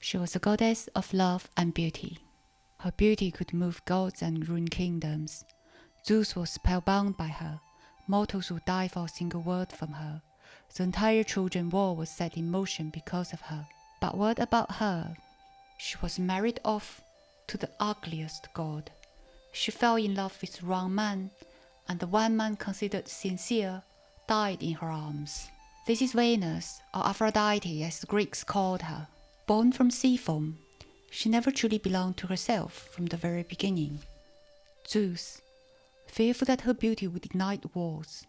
She was a goddess of love and beauty. Her beauty could move gods and ruin kingdoms. Zeus was spellbound by her. Mortals would die for a single word from her. The entire Trojan War was set in motion because of her. But what about her? She was married off to the ugliest god. She fell in love with the wrong man, and the one man considered sincere died in her arms. This is Venus, or Aphrodite as the Greeks called her. Born from sea foam, she never truly belonged to herself from the very beginning. Zeus, fearful that her beauty would ignite wars,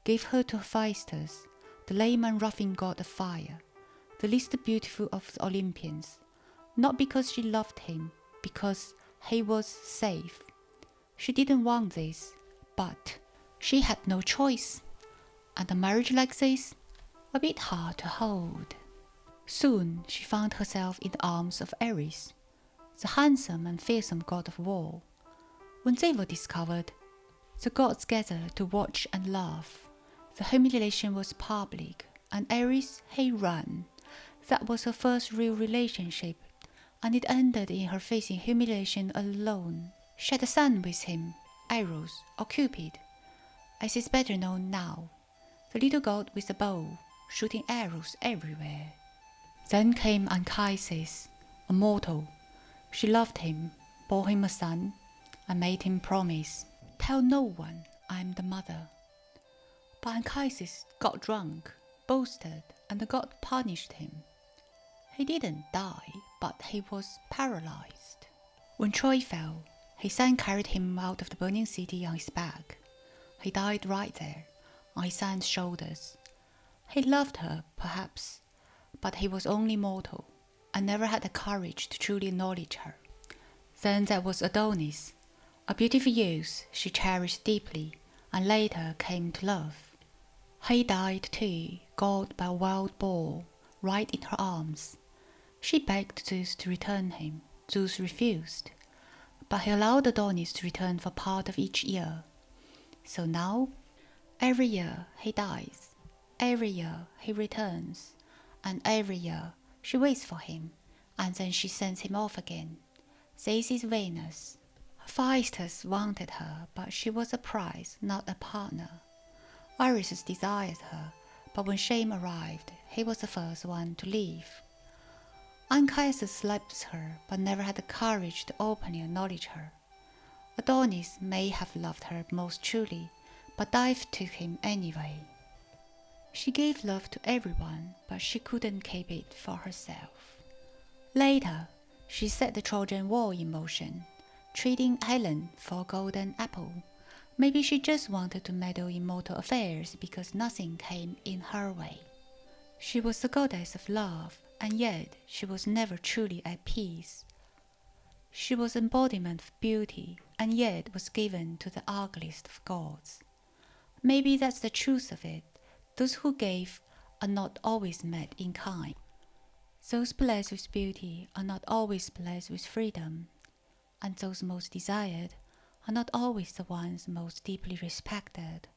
gave her to Hephaestus, the lame and ruffian god of fire, the least beautiful of the Olympians, not because she loved him, because he was safe. She didn't want this, but she had no choice, and a marriage like this, a bit hard to hold. Soon she found herself in the arms of Ares, the handsome and fearsome god of war. When they were discovered, the gods gathered to watch and laugh. The humiliation was public, and Ares, he ran. That was her first real relationship, and it ended in her facing humiliation alone. She had a son with him, Eros, or Cupid, as is better known now, the little god with a bow, shooting arrows everywhere. Then came Anchises, a mortal. She loved him, bore him a son, and made him promise, "Tell no one I am the mother." But Anchises got drunk, boasted, and the god punished him. He didn't die, but he was paralyzed. When Troy fell, his son carried him out of the burning city on his back. He died right there, on his son's shoulders. He loved her, perhaps, but he was only mortal, and never had the courage to truly acknowledge her. Then there was Adonis, a beautiful youth she cherished deeply, and later came to love. He died too, gored by a wild boar, right in her arms. She begged Zeus to return him. Zeus refused, but he allowed Adonis to return for part of each year. So now, every year he dies, every year he returns, and every year she waits for him, and then she sends him off again. This is Venus. Hephaestus wanted her, but she was a prize, not a partner. Ares desired her, but when shame arrived, he was the first one to leave. Anchises slept her, but never had the courage to openly acknowledge her. Adonis may have loved her most truly, but dive took him anyway. She gave love to everyone, but she couldn't keep it for herself. Later, she set the Trojan War in motion, trading Helen for a golden apple. Maybe she just wanted to meddle in mortal affairs because nothing came in her way. She was the goddess of love, and yet she was never truly at peace. She was embodiment of beauty, and yet was given to the ugliest of gods. Maybe that's the truth of it. Those who gave are not always met in kind. Those blessed with beauty are not always blessed with freedom, and those most desired are not always the ones most deeply respected.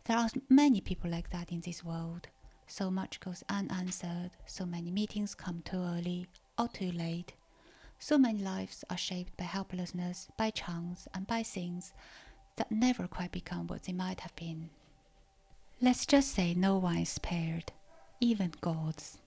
There are many people like that in this world. So much goes unanswered, so many meetings come too early or too late. So many lives are shaped by helplessness, by chance, and by things that never quite become what they might have been. Let's just say no one is spared, even gods.